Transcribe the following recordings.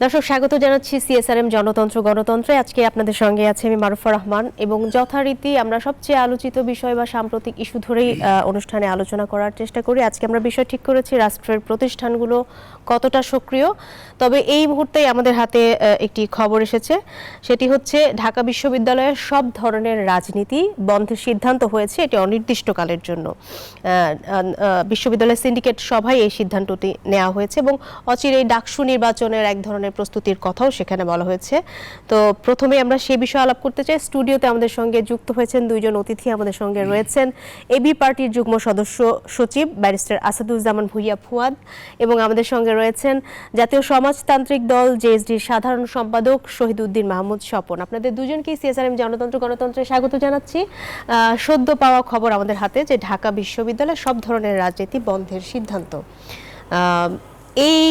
দর্শক স্বাগত জানাচ্ছি সিএসআরএম জনতন্ত্র গণতন্ত্রে। আজকে আপনাদের সঙ্গে আছে আমি মারুফা রহমান এবং যথারীতি আমরা সবচেয়ে আলোচিত বিষয় বা সাম্প্রতিক ইস্যু ধরেই অনুষ্ঠানে আলোচনা করার চেষ্টা করি। আজকে আমরা বিষয় ঠিক করেছি রাষ্ট্রের প্রতিষ্ঠানগুলো কতটা সক্রিয়। তবে এই মুহূর্তে আমাদের হাতে একটি খবর এসেছে, সেটি হচ্ছে ঢাকা বিশ্ববিদ্যালয়ের সব ধরনের রাজনীতি বন্ধের সিদ্ধান্ত হয়েছে, এটি অনির্দিষ্টকালের জন্য। বিশ্ববিদ্যালয়ের সিন্ডিকেট সভায় এই সিদ্ধান্তটি নেওয়া হয়েছে এবং অচিরেই ডাকসু নির্বাচনের এক ধরনের প্রস্তুতির কথাও সেখানে বলা হয়েছে। তো প্রথমে আমরা সে বিষয়ে আলাপ করতে চাই। স্টুডিওতে আমাদের সঙ্গে যুক্ত হয়েছেন দুইজন অতিথি। আমাদের সঙ্গে রয়েছেন এবি পার্টির যুগ্ম সদস্য সচিব ব্যারিস্টার আসাদুজ্জামান ভুইয়া ফুয়াদ এবং আমাদের সঙ্গে রয়েছেন জাতীয় সমাজতান্ত্রিক দল জেএসডির সাধারণ সম্পাদক শহীদউদ্দিন মাহমুদ স্বপন। আপনাদের দুজনকেই সিএসআরএম জনতন্ত্র গণতন্ত্রে স্বাগত জানাচ্ছি। সদ্য পাওয়া খবর আমাদের হাতে যে ঢাকা বিশ্ববিদ্যালয়ে সব ধরনের রাজনীতি বন্ধের সিদ্ধান্ত। এই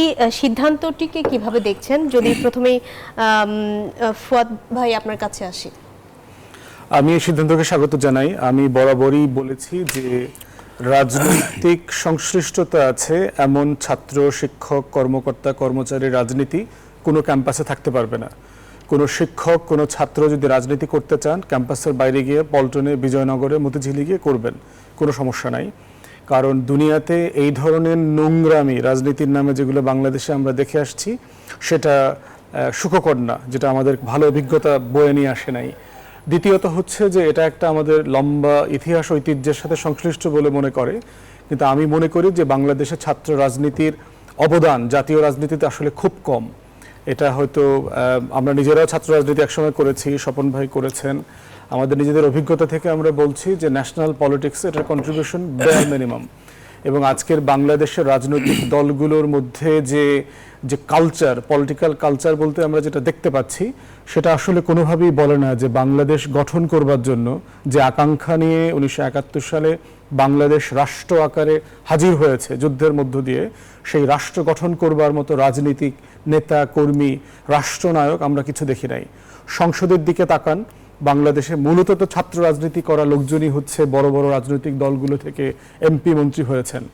সিদ্ধান্তটিকে কিভাবে দেখছেন? যদি প্রথমেই ফুয়াদ ভাই আপনার কাছে আসি। আমি এই সিদ্ধান্তকে স্বাগত জানাই। আমি বরাবরই বলেছি যে রাজনৈতিক সংশ্লিষ্টতা আছে এমন ছাত্র, শিক্ষক, কর্মকর্তা, কর্মচারী রাজনীতি কোনো ক্যাম্পাসে থাকতে পারবে না। কোনো শিক্ষক, কোনো ছাত্র যদি রাজনীতি করতে চান ক্যাম্পাসের বাইরে গিয়ে পল্টনে, বিজয়নগরে, মতিঝিলে গিয়ে করবেন, কোনো সমস্যা নাই। কারণ দুনিয়াতে এই ধরনের নোংরামি রাজনীতির নামে যেগুলো বাংলাদেশে আমরা দেখে আসছি সেটা সুখকর না, যেটা আমাদের ভালো অভিজ্ঞতা বয়ে নিয়ে আসে নাই। দ্বিতীয়ত হচ্ছে যে এটা একটা আমাদের লম্বা ইতিহাস ঐতিহ্যের সাথে সংশ্লিষ্ট বলে মনে করে, কিন্তু আমি মনে করি যে বাংলাদেশের ছাত্র রাজনীতির অবদান জাতীয় রাজনীতিতে আসলে খুব কম। এটা হয়তো আমরা নিজেরাও ছাত্র রাজনীতি একসময় করেছি, স্বপন ভাই করেছেন। আমাদের নিজেদের অভিজ্ঞতা থেকে আমরা বলছি যে ন্যাশনাল পলিটিক্সে এটার কন্ট্রিবিউশন বেয়ার মিনিমাম। এবং আজকের বাংলাদেশের রাজনৈতিক দলগুলোর মধ্যে যে যে কালচার, পলিটিক্যাল কালচার বলতে আমরা যেটা দেখতে পাচ্ছি সেটা আসলে কোনোভাবেই বলে না যে বাংলাদেশ গঠন করবার জন্য যে আকাঙ্ক্ষা নিয়ে 1971 সালে বাংলাদেশ রাষ্ট্র আকারে হাজির হয়েছে যুদ্ধের মধ্য দিয়ে, সেই রাষ্ট্র গঠন করবার মতো রাজনীতিক নেতা, কর্মী, রাষ্ট্রনায়ক আমরা কিছু দেখি নাই। সংসদের দিকে তাকান, বাংলাদেশে মূলত তো ছাত্র রাজনীতি করা লোকজনই হচ্ছে বড় বড় রাজনৈতিক দলগুলো থেকে এমপি, মন্ত্রী হয়েছেন।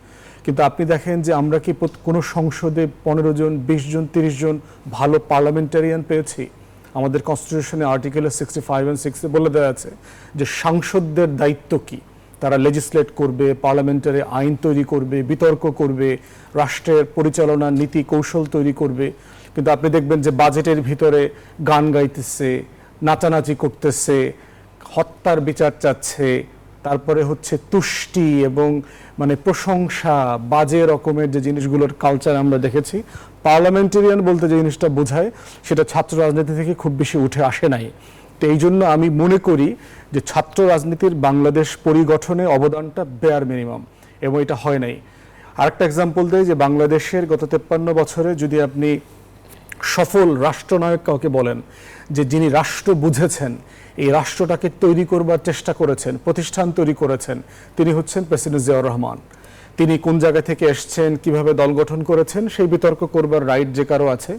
কিন্তু আপনি দেখেন যে আমরা কি কোনো সংসদে 15 জন, 20 জন, 30 জন ভালো পার্লামেন্টারিয়ান পেয়েছি? আমাদের কনস্টিটিউশনে আর্টিকেল 65 and 6 বলে দেওয়া আছে যে সাংসদদের দায়িত্ব কি, তারা লেজিসলেট করবে, পার্লামেন্টারি আইন তৈরি করবে, বিতর্ক করবে, রাষ্ট্রের পরিচালনা নীতি কৌশল তৈরি করবে। কিন্তু আপনি দেখবেন যে বাজেটের ভিতরে গান গাইতেছে, নাচানাচি করতেছে, হত্যার বিচার চাচ্ছে, তারপরে হচ্ছে তুষ্টি এবং মানে প্রশংসা, বাজে রকমের যে জিনিসগুলোর কালচার আমরা দেখেছি। পার্লামেন্টেরিয়ান বলতে যে জিনিসটা বোঝায় সেটা ছাত্র রাজনীতি থেকে খুব বেশি উঠে আসে নাই। তো এই জন্য আমি মনে করি যে ছাত্র রাজনীতির বাংলাদেশ পরিগঠনে অবদানটা বেয়ার মিনিমাম, এবং এটা হয় নাই। আরেকটা এক্সাম্পল দেয় যে বাংলাদেশের গত 53 বছরে যদি আপনি সফল রাষ্ট্রনায়ক কাউকে বলেন যে যিনি রাষ্ট্র বুঝেছেন, এই রাষ্ট্রটাকে তৈরি করবার চেষ্টা করেছেন, প্রতিষ্ঠান তৈরি করেছেন, তিনি হচ্ছেন প্রেসিডেন্ট জিয়াউর রহমান। তিনি কোন জায়গা থেকে এসছেন, কিভাবে দল গঠন করেছেন সেই বিতর্ক করবার রাইট যে কারো আছে,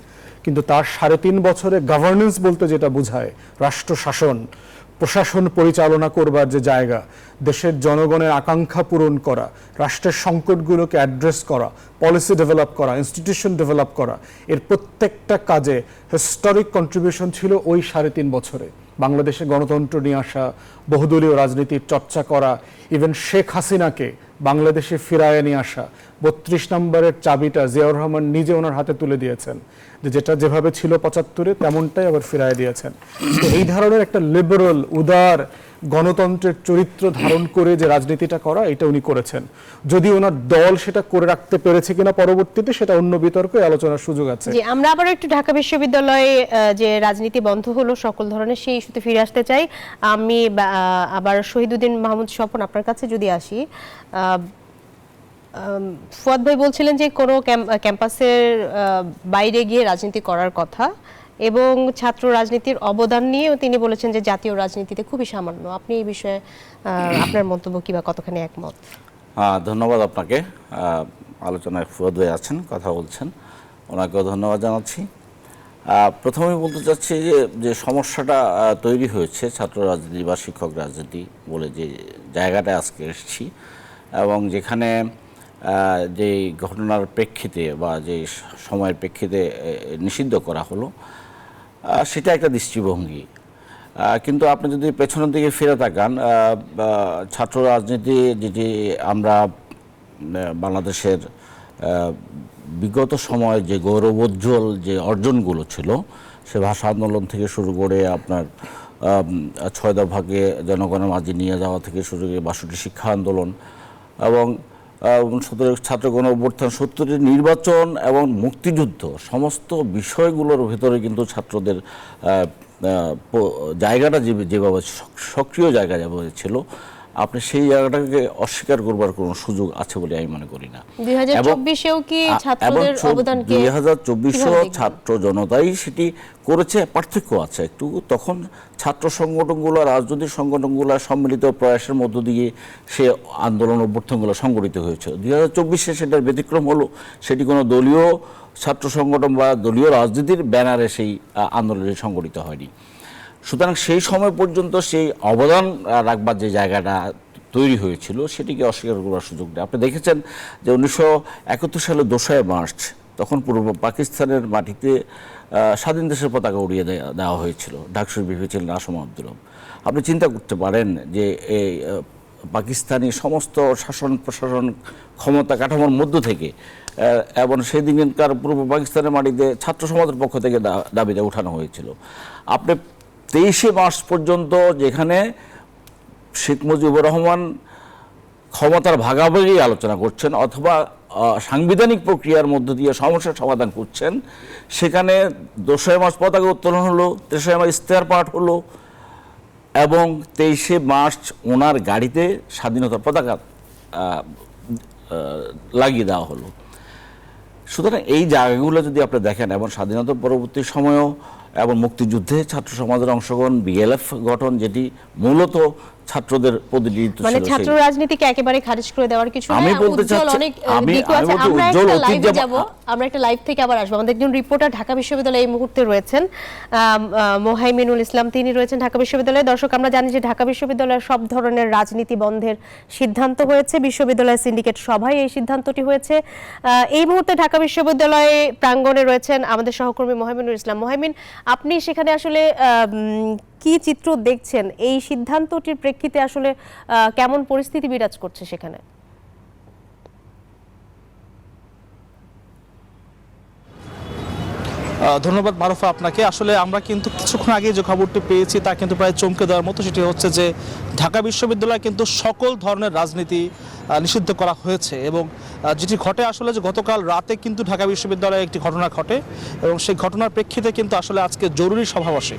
কিন্তু তার 3.5 বছরে গভর্নেন্স বলতে যেটা বোঝায়, রাষ্ট্র শাসন, প্রশাসন পরিচালনা করবার যে জায়গা, দেশের জনগণের আকাঙ্ক্ষা পূরণ করা, রাষ্ট্রের সংকটগুলোকে অ্যাড্রেস করা, পলিসি ডেভেলপ করা, ইনস্টিটিউশন ডেভেলপ করা, এর প্রত্যেকটা কাজে হিস্টোরিক কন্ট্রিবিউশন ছিল ওই 3.5 বছরে। বাংলাদেশে গণতন্ত্র নিয়ে আসা, বহুদলীয় রাজনীতির চর্চা করা, ইভেন শেখ হাসিনাকে বাংলাদেশে ফিরায় নিয়ে আসা, 32 নম্বরের চাবিটা জিয়াউর রহমান নিজে ওনার হাতে তুলে দিয়েছেন, যে যেটা যেভাবে ছিল 75-এ তেমনটাই আবার ফিরায় দিয়েছেন। তো এই ধরনের একটা লিবারাল, উদার গণতন্ত্রের চরিত্র ধারণ করে যে রাজনীতিটা করা, এটা উনি করেছেন। যদি ওনার দল সেটা করে রাখতে পেরেছে কিনা পরবর্তীতে সেটা অন্য বিতর্কে আলোচনার সুযোগ আছে। জি, আমরা আবার একটু ঢাকা বিশ্ববিদ্যালয়ে যে রাজনীতি বন্ধ হলো সকল ধরনের, সেই ইস্যুতে ফিরে আসতে চাই। আমি আবার শহীদউদ্দিন মাহমুদ স্বপন আপনার কাছে যদি আসি। ফুয়াদ ভাই বলছিলেন যে কোনো ক্যাম্পাসের বাইরে গিয়ে রাজনীতি করার কথা, এবং ছাত্র রাজনীতির অবদান নিয়েও তিনি বলেছেন যে জাতীয় রাজনীতিতে খুবই সামান্য। আপনি এই বিষয়ে আপনার মন্তব্য কি বা কতখানি একমত? ধন্যবাদ আপনাকে। আলোচনায় ফুয়াদ ভাই আছেন, কথা বলছেন, ওনাকেও ধন্যবাদ জানাচ্ছি। প্রথমে বলতে চাচ্ছি যে সমস্যাটা তৈরি হয়েছে ছাত্র রাজনীতি বা শিক্ষক রাজনীতি বলে যে জায়গাটায় আজকে এসেছি, এবং যেখানে যে ঘটনার প্রেক্ষিতে বা যে সময়ের প্রেক্ষিতে নিষিদ্ধ করা হলো, সেটা একটা দৃষ্টিভঙ্গি। কিন্তু আপনি যদি পেছনের দিকে ফিরে তাকান, ছাত্র রাজনীতি যেটি আমরা বাংলাদেশের বিগত সময়ে যে গৌরবোজ্জ্বল যে অর্জনগুলো ছিল, সে ভাষা আন্দোলন থেকে শুরু করে আপনার 6 দফাকে জনগণের মাঝে নিয়ে যাওয়া থেকে শুরু করে 62 শিক্ষা আন্দোলন এবং 17 ছাত্র গণ অভ্যুত্থান, 70 নির্বাচন এবং মুক্তিযুদ্ধ, সমস্ত বিষয়গুলোর ভিতরে কিন্তু ছাত্রদের জায়গাটা যেভাবে সক্রিয় জায়গা যেভাবে ছিল, আপনি সেই জায়গাটাকে অস্বীকার করবার কোনো সুযোগ আছে বলে আমি মনে করি না। 2024-এও কি ছাত্রদের অবদানকে 2024-ও ছাত্র জনতাই সেটি করেছে, পার্থক্য আছে একটু। তখন ছাত্র সংগঠনগুলো, রাজনৈতিক সংগঠনগুলো সম্মিলিত প্রয়াসের মধ্য দিয়ে সে আন্দোলন অভ্যুত্থানগুলো সংগঠিত হয়েছে। 2024-এ সেটার ব্যতিক্রম হলো, সেটি কোনো দলীয় ছাত্র সংগঠন বা দলীয় রাজনীতির ব্যানারে সেই আন্দোলনে সংগঠিত হয়নি। সুতরাং সেই সময় পর্যন্ত সেই অবদান রাখবার যে জায়গাটা তৈরি হয়েছিল, সেটিকে অস্বীকার করার সুযোগ নেই। আপনি দেখেছেন যে 1971 সালে 2 মার্চ তখন পূর্ব পাকিস্তানের মাটিতে স্বাধীন দেশের পতাকা উড়িয়ে দেওয়া হয়েছিল। ঢাকসুর বিপি ছিলেন আসম আব্দুল হক। আপনি চিন্তা করতে পারেন যে এই পাকিস্তানি সমস্ত শাসন প্রশাসন ক্ষমতা কাঠামোর মধ্য থেকে এবং সেই দিনকার পূর্ব পাকিস্তানের মাটিতে ছাত্র সমাজের পক্ষ থেকে দাবিটা উঠানো হয়েছিল। আপনি 23 মার্চ পর্যন্ত যেখানে শেখ মুজিবুর রহমান ক্ষমতার ভাগাভাগি আলোচনা করছেন অথবা সাংবিধানিক প্রক্রিয়ার মধ্য দিয়ে সমস্যার সমাধান করছেন, সেখানে 2 মার্চ পতাকা উত্তোলন হলো, 3 মার্চ ইশতেহার পাঠ হলো এবং 23 মার্চ ওনার গাড়িতে স্বাধীনতার পতাকা লাগিয়ে দেওয়া হলো। সুতরাং এই জায়গাগুলো যদি আপনি দেখেন, এবং স্বাধীনতা পরবর্তী সময়েও এবং মুক্তিযুদ্ধে ছাত্র সমাজের অংশগ্রহণ, বিএলএফ গঠন, যেটি মূলত ছাত্রদের প্রতিনিধিত্ব ছিল, মানে ছাত্র রাজনীতিকে একেবারে খারিজ করে দেওয়ার কিছু আমি না। বলতে উজ্জ্বল চাচ্ছি, অনেক আমি দিকও আছে। বলতে আমরা উজ্জ্বল একটা অতীত লাইভে যেমন- যাব, আমরা একটা লাইভ থেকে আবার আসবো। আমাদের একজন রিপোর্টার ঢাকা বিশ্ববিদ্যালয়ে এই মুহূর্তে রয়েছেন, মোহাইমিনুল ইসলাম, তিনি রয়েছেন ঢাকা বিশ্ববিদ্যালয়ে। দর্শক, আমরা জানি যে ঢাকা বিশ্ববিদ্যালয়ের সব ধরনের রাজনীতি বন্ধের সিদ্ধান্ত হয়েছে। বিশ্ববিদ্যালয়ের সিন্ডিকেট সভায় এই সিদ্ধান্তটি হয়েছে। এই মুহূর্তে ঢাকা বিশ্ববিদ্যালয়ে প্রাঙ্গণে রয়েছেন আমাদের সহকর্মী মোহাইমিনুল ইসলাম। মোহাইমিন, আপনি সেখানে আসলে কি চিত্র দেখছেন? এই সিদ্ধান্তটির প্রেক্ষিতে আসলে কেমন পরিস্থিতি বিরাজ করছে সেখানে? ধন্যবাদ মারুফা আপনাকে। আসলে আমরা কিন্তু কিছুক্ষণ আগে যে খবরটি পেয়েছি তা কিন্তু প্রায় চমকে দেওয়ার মতো। সেটি হচ্ছে যে ঢাকা বিশ্ববিদ্যালয়ে কিন্তু সকল ধরনের রাজনীতি নিষিদ্ধ করা হয়েছে এবং যেটি ঘটে আসলে যে গতকাল রাতে কিন্তু ঢাকা বিশ্ববিদ্যালয়ে একটি ঘটনা ঘটে এবং সেই ঘটনার প্রেক্ষিতে কিন্তু আসলে আজকে জরুরি সভা বসে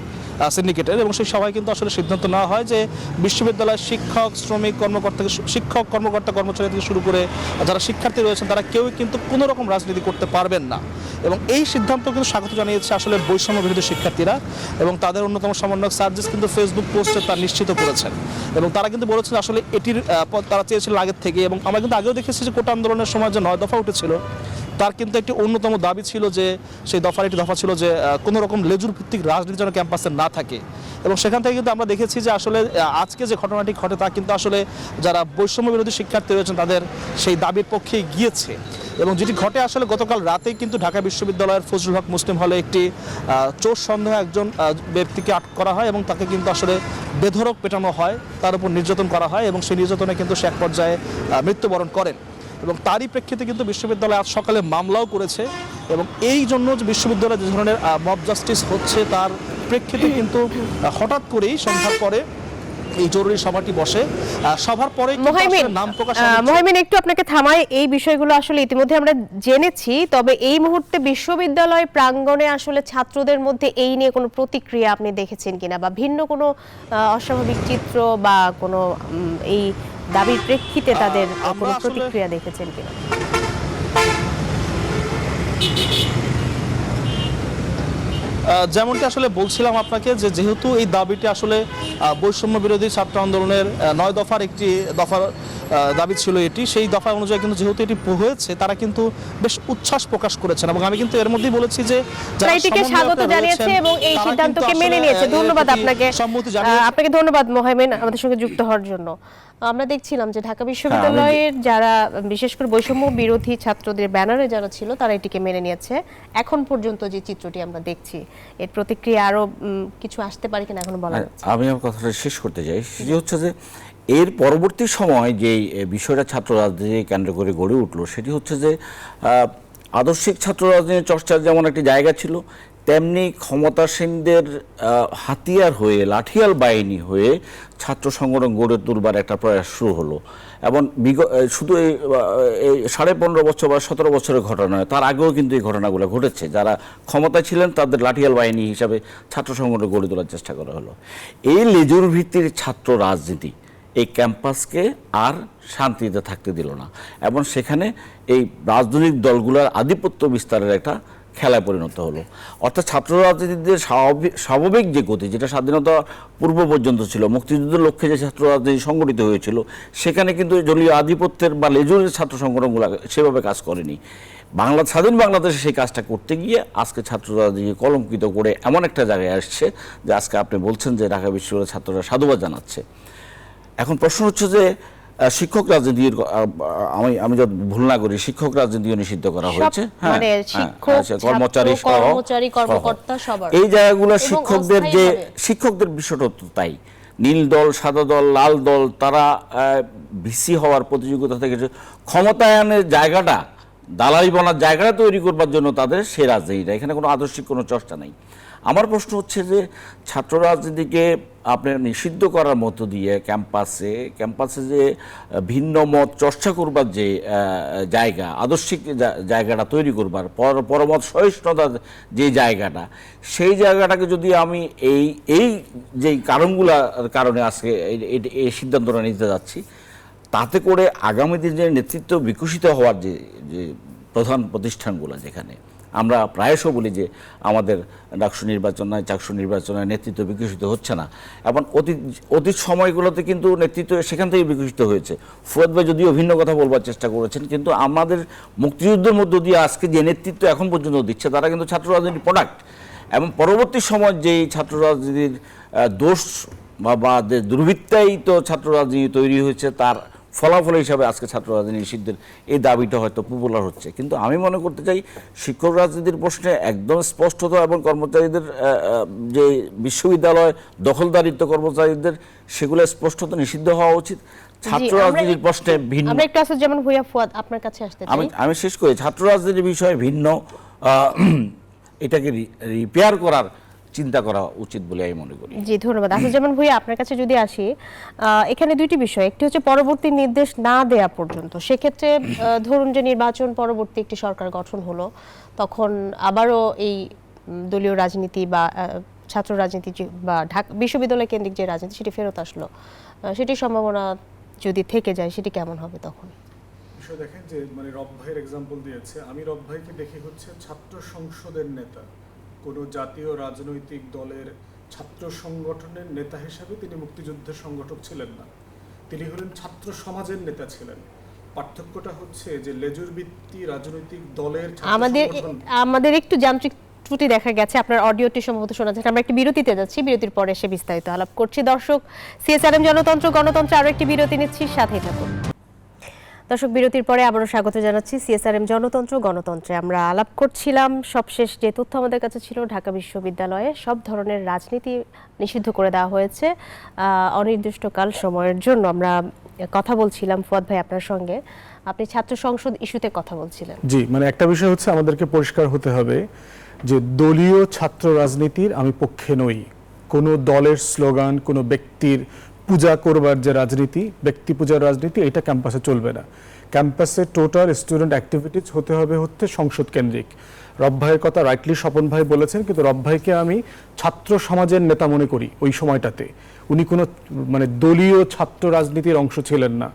সিন্ডিকেটের এবং সেই সভায় কিন্তু আসলে সিদ্ধান্ত নেওয়া হয় যে বিশ্ববিদ্যালয়ের শিক্ষক, শ্রমিক, কর্মকর্তা কর্মচারী থেকে শুরু করে যারা শিক্ষার্থী রয়েছেন তারা কেউই কিন্তু কোনো রকম রাজনীতি করতে পারবেন না। এবং এই সিদ্ধান্ত কিন্তু স্বাগত জানিয়েছে আসলে বৈষম্য বিরোধী শিক্ষার্থীরা এবং তাদের অন্যতম সমন্বয়ক সার্জিস কিন্তু ফেসবুক পোস্টে তা নিশ্চিত করেছেন এবং তারা কিন্তু বলেছেন আসলে এটির তারা চেয়েছিলেন আগের থেকে। এবং আমরা কিন্তু আগেও দেখেছি যে কোটা আন্দোলনের সময় যে 9 দফা উঠেছিল তার কিন্তু একটি অন্যতম দাবি ছিল যে সেই একটি দফা ছিল যে কোনো রকম লেজুর ভিত্তিক রাজনীতি যেন ক্যাম্পাসে না থাকে এবং সেখান থেকে কিন্তু আমরা দেখেছি যে আসলে আজকে যে ঘটনাটি ঘটে তা কিন্তু আসলে যারা বৈষম্য বিরোধী শিক্ষার্থী রয়েছেন তাদের সেই দাবির পক্ষেই গিয়েছে। এবং যেটি ঘটে আসলে গতকাল রাতেই কিন্তু ঢাকা বিশ্ববিদ্যালয়ের ফজলুল হক মুসলিম হলে একটি চোর সন্দেহে একজন ব্যক্তিকে আটক করা হয় এবং তাকে কিন্তু আসলে বেধড়ক পেটানো হয়, তার উপর নির্যাতন করা হয় এবং সেই নির্যাতনে কিন্তু সে এক পর্যায়ে মৃত্যুবরণ করেন এবং তারই প্রেক্ষিতে কিন্তু বিশ্ববিদ্যালয় আজ সকালে মামলাও করেছে এবং এই জন্য যে বিশ্ববিদ্যালয়ে যে ধরনের মব জাস্টিস হচ্ছে তার প্রেক্ষিতে কিন্তু হঠাৎ করেই সন্ধ্যার পরে এই জরুরি সভাটি বসে। সভার পরে মোহাইমিন, একটু আপনাকে থামাই। এই বিষয়গুলো আসলে ইতিমধ্যে আমরা জেনেছি, তবে এই মুহূর্তে বিশ্ববিদ্যালয় প্রাঙ্গণে আসলে ছাত্রদের মধ্যে এই নিয়ে কোনো প্রতিক্রিয়া আপনি দেখেছেন কিনা, বা ভিন্ন কোনো অস্বাভাবিক চিত্র বা কোনো এই দাবির প্রেক্ষিতে তাদের কোনো প্রতিক্রিয়া দেখেছেন কিনা? যেমনটি আসলে বলছিলাম আপনাকে যে যেহেতু এই দাবিটি আসলে বৈষম্য বিরোধী ছাত্র আন্দোলনের 9 দফার একটি দফার দাবি ছিল এটি, সেই দফা অনুযায়ী কিন্তু যেহেতু এটি হয়েছে তারা কিন্তু বেশ উচ্ছ্বাস প্রকাশ করেছেন এবং আমি কিন্তু এর মধ্যেই বলেছি যে যারা এটিকে স্বাগত সমন্বয়করা জানিয়েছে রয়েছেন, এবং এই তারা সিদ্ধান্তকে কিন্তু মেনে আসলে, নিয়েছে। ধন্যবাদ প্রতি আপনাকে, সম্মতি জানিয়ে আপনাকে ধন্যবাদ মোহাইমিন আমাদের সঙ্গে যুক্ত হওয়ার জন্য। আমরা দেখছিলাম যে ঢাকা বিশ্ববিদ্যালয়ের যারা বিশেষ করে বৈষম্য বিরোধী ছাত্রদের ব্যানারে যারা ছিল তারা এটিকে মেনে নিয়েছে। এখন পর্যন্ত যে চিত্রটি আমরা দেখছি এর প্রতিক্রিয়া আরো কিছু আসতে পারে কিনা এখনো বলা যাচ্ছে না। আমি আমার কথাটা শেষ করতে চাই, সেটি হচ্ছে যে এর পরবর্তী সময় যে বিষয়টা ছাত্র রাজনীতি কেন্দ্র করে গড়ে উঠলো সেটি হচ্ছে যে আদর্শিক ছাত্র রাজনীতির চর্চার যেমন একটি জায়গা ছিল, তেমনি ক্ষমতাসীনদের হাতিয়ার হয়ে লাঠিয়াল বাহিনী হয়ে ছাত্র সংগঠন গড়ে তুলবার একটা প্রয়াস শুরু হলো। এবং শুধু এই 15.5 বছর বা 17 বছরের ঘটনা নয়, তার আগেও কিন্তু এই ঘটনাগুলো ঘটেছে। যারা ক্ষমতায় ছিলেন তাদের লাঠিয়াল বাহিনী হিসাবে ছাত্র সংগঠন গড়ে তোলার চেষ্টা করা হলো। এই লেজুর ভিত্তির ছাত্র রাজনীতি এই ক্যাম্পাসকে আর শান্তিতে থাকতে দিল না এবং সেখানে এই রাজনৈতিক দলগুলোর আধিপত্য বিস্তারের একটা খেলায় পরিণত হলো। অর্থাৎ ছাত্র রাজনীতিদের স্বাভাবিক যে গতি, যেটা স্বাধীনতা পূর্ব পর্যন্ত ছিল, মুক্তিযুদ্ধের লক্ষ্যে যে ছাত্র রাজনীতি সংগঠিত হয়েছিল, সেখানে কিন্তু দলীয় আধিপত্যের বা লেজুরের ছাত্র সংগঠনগুলো সেভাবে কাজ করেনি। স্বাধীন বাংলাদেশে সেই কাজটা করতে গিয়ে আজকে ছাত্র রাজনীতি কলঙ্কিত করে এমন একটা জায়গায় আসছে যে আজকে আপনি বলছেন যে ঢাকা বিশ্ববিদ্যালয়ের ছাত্ররা সাধুবাদ জানাচ্ছে। এখন প্রশ্ন হচ্ছে যে শিক্ষক রাজনীতির, আমি যদি ভুল না করি, শিক্ষক রাজনীতিও নিষিদ্ধ করা হয়েছে। মানে শিক্ষক, কর্মচারী কর্মকর্তা সবার এই জায়গাগুলো শিক্ষকদের বিষয়টা তো তাই। নীল দল, সাদা দল, লাল দল, তারা ভিসি হওয়ার প্রতিযোগিতা থেকে ক্ষমতায়নের জায়গাটা, দালালি বনার জায়গাটা তৈরি করবার জন্য তাদের সে রাজনীতিটা, এখানে কোনো আদর্শিক কোনো চর্চা নেই। আমার প্রশ্ন হচ্ছে যে ছাত্র রাজনীতিকে আপনি নিষিদ্ধ করার মধ্য দিয়ে ক্যাম্পাসে যে ভিন্ন মত চর্চা করবার যে জায়গা, আদর্শিক জায়গাটা তৈরি করবার, পরমত সহিষ্ণুতার যে জায়গাটা, সেই জায়গাটাকে যদি আমি এই যে কারণগুলোর কারণে আজকে এই সিদ্ধান্তটা নিতে যাচ্ছি, তাতে করে আগামী দিনের নেতৃত্ব বিকশিত হওয়ার যে প্রধান প্রতিষ্ঠানগুলো, যেখানে আমরা প্রায়শই বলি যে আমাদের ডাকসু নির্বাচন নয়, চাকসু নির্বাচনের নেতৃত্ব বিকশিত হচ্ছে না, এবং অতীত সময়গুলোতে কিন্তু নেতৃত্ব সেখান থেকে বিকশিত হয়েছে। ফুয়াদ ভাই যদিও ভিন্ন কথা বলবার চেষ্টা করেছেন, কিন্তু আমাদের মুক্তিযুদ্ধের মধ্য দিয়ে আজকে যে নেতৃত্ব এখন পর্যন্ত দিচ্ছে তারা কিন্তু ছাত্র রাজনীতির প্রোডাক্ট। এবং পরবর্তী সময় যেই ছাত্র রাজনীতির দোষ বা দুর্বৃত্তায়িত ছাত্র রাজনীতি তৈরি হয়েছে, তার ফলাফল হিসাবে আজকে ছাত্র রাজনীতি নিষিদ্ধের এই দাবিটা হয়তো পপুলার হচ্ছে। কিন্তু আমি মনে করতে চাই শিক্ষক রাজনীতির প্রশ্নে একদম স্পষ্টত, এবং কর্মচারীদের যে বিশ্ববিদ্যালয় দখলদারিত্ব কর্মচারীদের, সেগুলো স্পষ্টত নিষিদ্ধ হওয়া উচিত। ছাত্র রাজনীতির প্রশ্নে ভিন্ন, আমরা একটু আসলে যেমন ভুইয়া ফুয়াদ আপনার কাছে আসতে চাই। আমি শেষ করি, ছাত্র রাজনীতির বিষয়ে ভিন্ন এটাকে রিপেয়ার করার চিন্তা করা উচিত বলে আমি মনে করি। জি ধন্যবাদ। যেমন ভুইয়া আপনার কাছে যদি আসি, এখানে দুইটি বিষয়, একটি হচ্ছে পরবর্তী নির্দেশ না দেয়া পর্যন্ত, সেক্ষেত্রে ধরুন যে নির্বাচন পরবর্তী একটি সরকার গঠন হলো, তখন আবারও এই দলীয় রাজনীতি বা ছাত্র রাজনীতি বা ঢাকা বিশ্ববিদ্যালয় কেন্দ্রিক যে রাজনীতি সেটি ফেরত আসলো, সেটির সম্ভাবনা যদি থেকে যায় সেটি কেমন হবে তখন? বিষয় দেখেন যে মানে রব ভাইয়ের এক্সাম্পল দিয়েছে, আমি রব ভাইকে দেখি হচ্ছে ছাত্র সংসদের নেতা, কোনো জাতীয় রাজনৈতিক দলের ছাত্র সংগঠনের নেতা হিসেবে তিনি মুক্তিযুদ্ধের সংগঠক ছিলেন না, তিনি হলেন ছাত্র সমাজের নেতা ছিলেন। পার্থক্যটা হচ্ছে যে লেজুর ভিত্তি রাজনৈতিক দলের আমাদের একটু যান্ত্রিক ত্রুটি দেখা গেছে, আপনার অডিওটি সম্ভবত শোনা যাচ্ছে। আমরা একটি বিরতিতে যাচ্ছি, বিরতির পরে এসে বিস্তারিত আলাপ করছি। দর্শক, সিএসআরএম জনতন্ত্র গণতন্ত্রে আরো একটি বিরতি নিচ্ছি, সাথেই থাকুন। দর্শক, বিরতির পরে আবারও স্বাগত জানাচ্ছি সিএসআরএম জনতন্ত্র গণতন্ত্রে। আমরা আলাপ করছিলাম, সবশেষ যে তথ্য আমাদের কাছে ছিল, ঢাকা বিশ্ববিদ্যালয়ে সব ধরনের রাজনীতি নিষিদ্ধ করে দেওয়া হয়েছে অনির্দিষ্টকাল সময়ের জন্য। আমরা কথা বলছিলাম ফুয়াদ ভাই আপনার সঙ্গে, আপনি ছাত্র সংসদ ইস্যুতে কথা বলছিলেন। জি, মানে একটা বিষয় হচ্ছে আমাদেরকে পরিষ্কার হতে হবে যে দলীয় ছাত্র রাজনীতির আমি পক্ষে নই। কোনো দলের স্লোগান, কোনো ব্যক্তির পূজা করবার যে রাজনীতি, ব্যক্তি পূজার রাজনীতি, এটা ক্যাম্পাসে চলবে না। ক্যাম্পাসে টোটাল স্টুডেন্ট অ্যাক্টিভিটিস হতে হবে সংসদ কেন্দ্রিক। রব ভাইয়ের কথা রাইটলি স্বপন ভাই বলেছেন, কিন্তু রব ভাইকে আমি ছাত্র সমাজের নেতা মনে করি। ওই সময়টাতে উনি কোনো মানে দলীয় ছাত্র রাজনীতির অংশ ছিলেন না,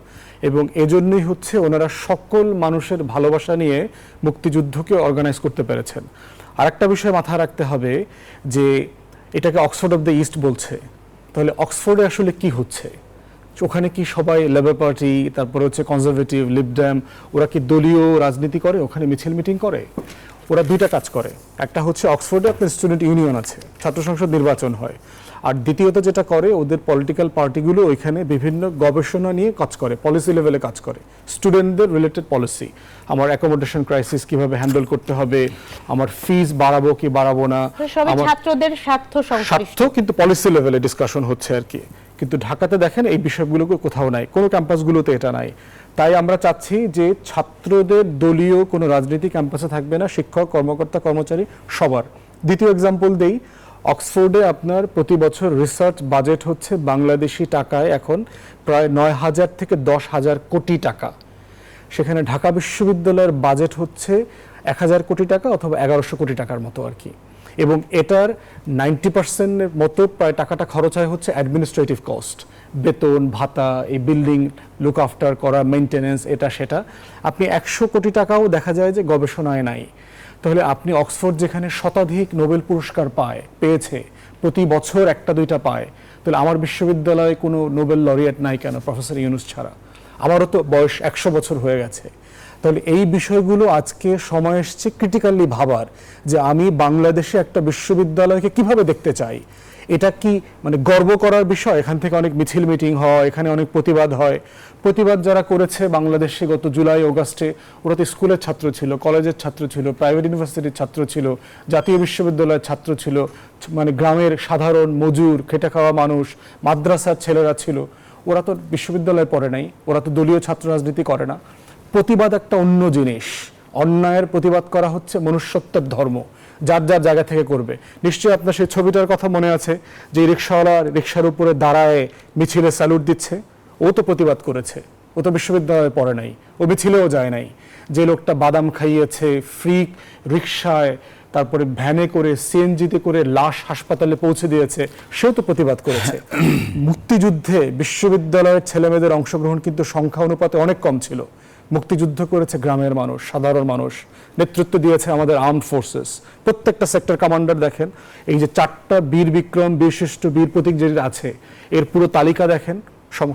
এবং এজন্যই হচ্ছে ওনারা সকল মানুষের ভালোবাসা নিয়ে মুক্তিযুদ্ধকে অর্গানাইজ করতে পেরেছেন। আরেকটা বিষয় মাথায় রাখতে হবে যে এটাকে অক্সফোর্ড অফ দ্য ইস্ট বলছে, তাহলে অক্সফোর্ডে আসলে কি হচ্ছে? ওখানে কি সবাই লেবার পার্টি, তারপরে হচ্ছে কনজারভেটিভ, লিবডেম, ওরা কি দলীয় রাজনীতি করে, ওখানে মিছিল মিটিং করে? ওরা দুইটা কাজ করে। একটা হচ্ছে অক্সফোর্ডে আপনার স্টুডেন্ট ইউনিয়ন আছে, ছাত্র সংসদ নির্বাচন হয়। আর দ্বিতীয়ত যেটা করে, ওদের পলিটিক্যাল পার্টিগুলো ওইখানে বিভিন্ন গবেষণা নিয়ে কাজ করে, পলিসি লেভেলে কাজ করে, স্টুডেন্টদের রিলেটেড পলিসি। আমার অ্যাকোমোডেশন ক্রাইসিস কিভাবে হ্যান্ডেল করতে হবে, আমার ফিস বাড়াবো কি বাড়াবো না, সবই ছাত্রদের স্বার্থ সংশ্লিষ্ট, কিন্তু পলিসি লেভেলে ডিসকাশন হচ্ছে আর কি। কিন্তু ঢাকাতে দেখেন এই বিষয়গুলো কোথাও নাই, কোনো ক্যাম্পাসগুলোতে এটা নাই। তাই আমরা চাচ্ছি যে ছাত্রদের দলীয় কোনো রাজনীতি ক্যাম্পাসে থাকবে না, শিক্ষক, কর্মকর্তা, কর্মচারী সবার। দ্বিতীয় এক্সাম্পল দেই, অক্সফোর্ডে আপনার প্রতি বছর রিসার্চ বাজেট হচ্ছে বাংলাদেশি টাকায় এখন প্রায় 9,000 থেকে 10,000 কোটি টাকা। সেখানে ঢাকা বিশ্ববিদ্যালয়ের বাজেট হচ্ছে 1,000 কোটি টাকা অথবা 1,100 কোটি টাকার মতো আর কি। এবং এটার 90% মতো প্রায় টাকাটা খরচ হয় হচ্ছে অ্যাডমিনিস্ট্রেটিভ কস্ট, বেতন ভাতা, এই বিল্ডিং লুক আফটার করা, মেইনটেনেন্স, এটা সেটা। আপনি 100 কোটি টাকাও দেখা যায় যে গবেষণায় নাই। তাহলে আপনি অক্সফোর্ড যেখানে শতাধিক নোবেল পুরস্কার পেয়েছে, প্রতি বছর একটা দুইটা পায়, তাহলে আমার বিশ্ববিদ্যালয়ে কোনো নোবেল লরিয়েট নাই কেন, প্রফেসর ইউনুস ছাড়া? আমারও তো বয়স 100 বছর হয়ে গেছে। তাহলে এই বিষয়গুলো আজকে সময় এসছে ক্রিটিক্যালি ভাবার, যে আমি বাংলাদেশে একটা বিশ্ববিদ্যালয়কে কিভাবে দেখতে চাই। এটা কি মানে গর্ব করার বিষয়? এখান থেকে অনেক মিছিল মিটিং হয়, এখানে অনেক প্রতিবাদ হয়। প্রতিবাদ যারা করেছে বাংলাদেশে গত জুলাই অগাস্টে, ওরা তো স্কুলের ছাত্র ছিল, কলেজের ছাত্র ছিল, প্রাইভেট ইউনিভার্সিটির ছাত্র ছিল, জাতীয় বিশ্ববিদ্যালয়ের ছাত্র ছিল, মানে গ্রামের সাধারণ মজুর খেটে খাওয়া মানুষ, মাদ্রাসার ছেলেরা ছিল। ওরা তো বিশ্ববিদ্যালয়ে পড়ে নাই, ওরা তো দলীয় ছাত্র রাজনীতি করে না। প্রতিবাদ একটা অন্য জিনিস, অন্যায়ের প্রতিবাদ করা হচ্ছে মনুষ্যত্বের ধর্ম, যার যার জায়গা থেকে করবে। নিশ্চয়ই আপনার সেই ছবিটার কথা মনে আছে, যে রিক্সাওয়ালা রিক্সার উপরে দাঁড়ায় মিছিলে স্যালুট দিচ্ছে, ও তো প্রতিবাদ করেছে, ও তো বিশ্ববিদ্যালয়ে পড়ে নাই, ও মিছিলেও যায় নাই। যে লোকটা বাদাম খাইয়েছে ফ্রি রিক্সায়, তারপরে ভ্যানে করে, সিএনজিতে করে লাশ হাসপাতালে পৌঁছে দিয়েছে, সেও তো প্রতিবাদ করেছে। মুক্তিযুদ্ধে বিশ্ববিদ্যালয়ের ছেলেমেয়েদের অংশগ্রহণ কিন্তু সংখ্যা অনুপাতে অনেক কম ছিল। মুক্তিযুদ্ধ করেছে গ্রামের মানুষ, সাধারণ মানুষ, নেতৃত্ব দিয়েছে আমাদের আর্মড ফোর্সেস। প্রত্যেকটা সেক্টর কমান্ডার দেখেন, এই যে 4টা বীর বিক্রম, বীরশ্রেষ্ঠ, বীর প্রতীক যে আছে, এর পুরো তালিকা দেখেন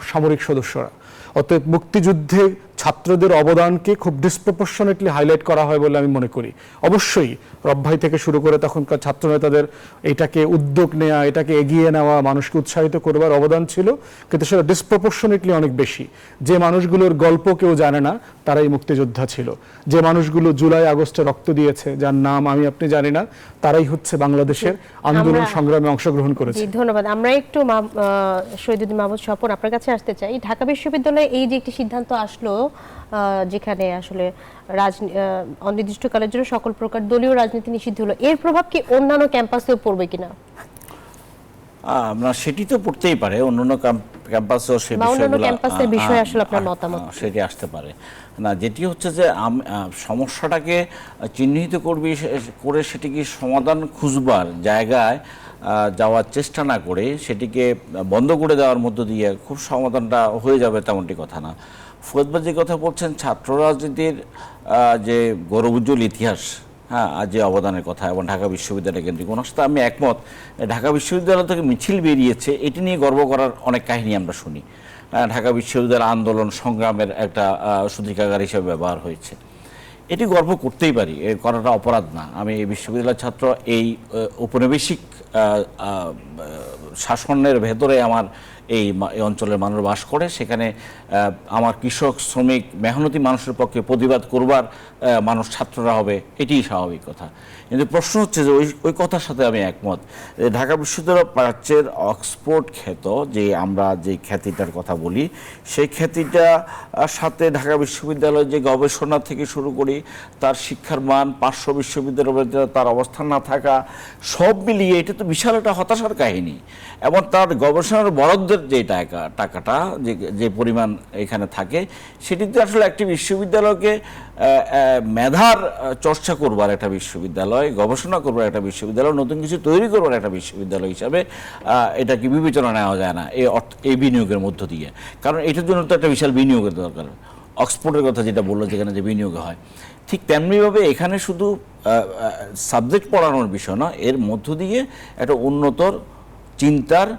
সামরিক সদস্যরা। অতএব মুক্তিযুদ্ধে ছাত্রদের অবদানকে খুব ডিসপ্রপোর্শনেটলি হাইলাইট করা হয় বলে আমি মনে করি। অবশ্যই রব ভাই থেকে শুরু করে তখনকার ছাত্র নেতাদের এটাকে উদ্যোগ নেওয়া, এটাকে এগিয়ে নেওয়া, মানুষকে উৎসাহিত করবার অবদান ছিল, কিন্তু সেটা ডিসপ্রপোর্শনেটলি অনেক বেশি। যে মানুষগুলোর গল্প কেউ জানে না, তারাই মুক্তিযোদ্ধা ছিল। যে মানুষগুলো জুলাই আগস্টে রক্ত দিয়েছে, যার নাম আমি আপনি জানি না, তারাই হচ্ছে বাংলাদেশের আন্দোলন সংগ্রামে অংশগ্রহণ করেছে। ধন্যবাদ। আমরা একটু শহীদুদ্দিন মাহমুদ স্বপন আপনার কাছে আসতে চাই। ঢাকা বিশ্ববিদ্যালয়ে এই যে একটি সিদ্ধান্ত আসলো, যেখানে আসলে অনির্দিষ্টকালের জন্য সকল প্রকার দলীয় রাজনীতি নিষিদ্ধ হলো, এর প্রভাব কি অন্যান্য ক্যাম্পাসেও পড়বে কিনা? আমরা সেটি তো পড়তেই পারে, অন্যান্য ক্যাম্পাসেও সে বিষয়ে আসলে আপনার মতামত সেটি আসতে পারে না। যেটি হচ্ছে যে সমস্যাটাকে চিহ্নিত করে সেটিকে সমাধান খুঁজবার জায়গায় যাওয়ার চেষ্টা না করে সেটিকে বন্ধ করে দেওয়ার মধ্য দিয়ে খুব সমাধানটা হয়ে যাবে তেমনটি কথা না। ফুয়াদ ভাই যে কথা বলছেন, ছাত্র রাজনীতির যে গৌরবোজ্জ্বল ইতিহাস, হ্যাঁ, আর যে অবদানের কথা, এবং ঢাকা বিশ্ববিদ্যালয় কেন্দ্রিক, ওনার সাথে আমি একমত। ঢাকা বিশ্ববিদ্যালয় থেকে মিছিল বেরিয়েছে, এটি নিয়ে গর্ব করার অনেক কাহিনী আমরা শুনি। ঢাকা বিশ্ববিদ্যালয় আন্দোলন সংগ্রামের একটা সূতিকাগার হিসেবে ব্যবহার হয়েছে, এটি গর্ব করতেই পারি, এর করাটা অপরাধ না। আমি এই বিশ্ববিদ্যালয়ের ছাত্র, এই ঔপনিবেশিক শাসনের ভেতরে আমার এই অঞ্চলের মানুষ বাস করে, সেখানে আমার কৃষক, শ্রমিক, মেহনতি মানুষের পক্ষে প্রতিবাদ করবার মানুষ ছাত্ররা হবে, এটিই স্বাভাবিক কথা। কিন্তু প্রশ্ন হচ্ছে যে ওই কথার সাথে আমি একমত। ঢাকা বিশ্ববিদ্যালয় প্রাচ্যের অক্সফোর্ড খ্যাত, যে আমরা যে খ্যাতিটার কথা বলি, সেই খ্যাতিটা সাথে ঢাকা বিশ্ববিদ্যালয়ের যে গবেষণা থেকে শুরু করি, তার শিক্ষার মান, পার্শ্ব বিশ্ববিদ্যালয়ের তার অবস্থান না থাকা, সব মিলিয়ে এটা তো বিশাল একটা হতাশার কাহিনী। এবং তার গবেষণার বরাদ্দের যে টাকাটা যে পরিমাণ এখানে থাকে, সেটিতে আসলে একটি বিশ্ববিদ্যালয়কে মেধার চর্চা করবার একটা বিশ্ববিদ্যালয়, গবেষণা করবার একটা বিশ্ববিদ্যালয়, নতুন কিছু তৈরি করবার একটা বিশ্ববিদ্যালয় হিসাবে এটাকে বিবেচনা নেওয়া যায় না এই বিনিয়োগের মধ্য দিয়ে। কারণ এটার জন্য তো একটা বিশাল বিনিয়োগের দরকার। অক্সফোর্ডের কথা যেটা বললো, যেখানে যে বিনিয়োগ হয়, ঠিক তেমনিভাবে এখানে শুধু সাবজেক্ট পড়ানোর বিষয় না, এর মধ্য দিয়ে একটা উন্নতর চিন্তার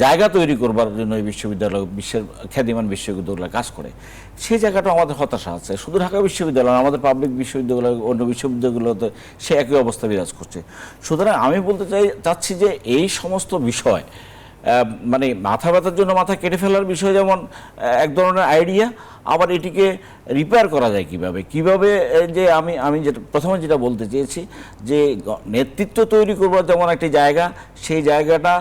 জায়গা তৈরি করবার জন্য এই বিশ্ববিদ্যালয় বিশ্বের খ্যাতিমান বিশ্ববিদ্যালয় কাজ করে, সেই জায়গাটা আমাদের হতাশা আছে। শুধু ঢাকা বিশ্ববিদ্যালয়, আমাদের পাবলিক বিশ্ববিদ্যালয়, অন্য বিশ্ববিদ্যালয়গুলোতে সে একই অবস্থা বিরাজ করছে। সুতরাং আমি বলতে চাচ্ছি যে এই সমস্ত বিষয় মানে মাথা ব্যথার জন্য মাথা কেটে ফেলার বিষয় যেমন এক ধরনের আইডিয়া, আবার এটিকে রিপেয়ার করা যায় কিভাবে যে আমি যেটা প্রথমে যেটা বলতে চেয়েছি যে নেতৃত্ব তৈরি করবার যেমন একটি জায়গা, সেই জায়গাটা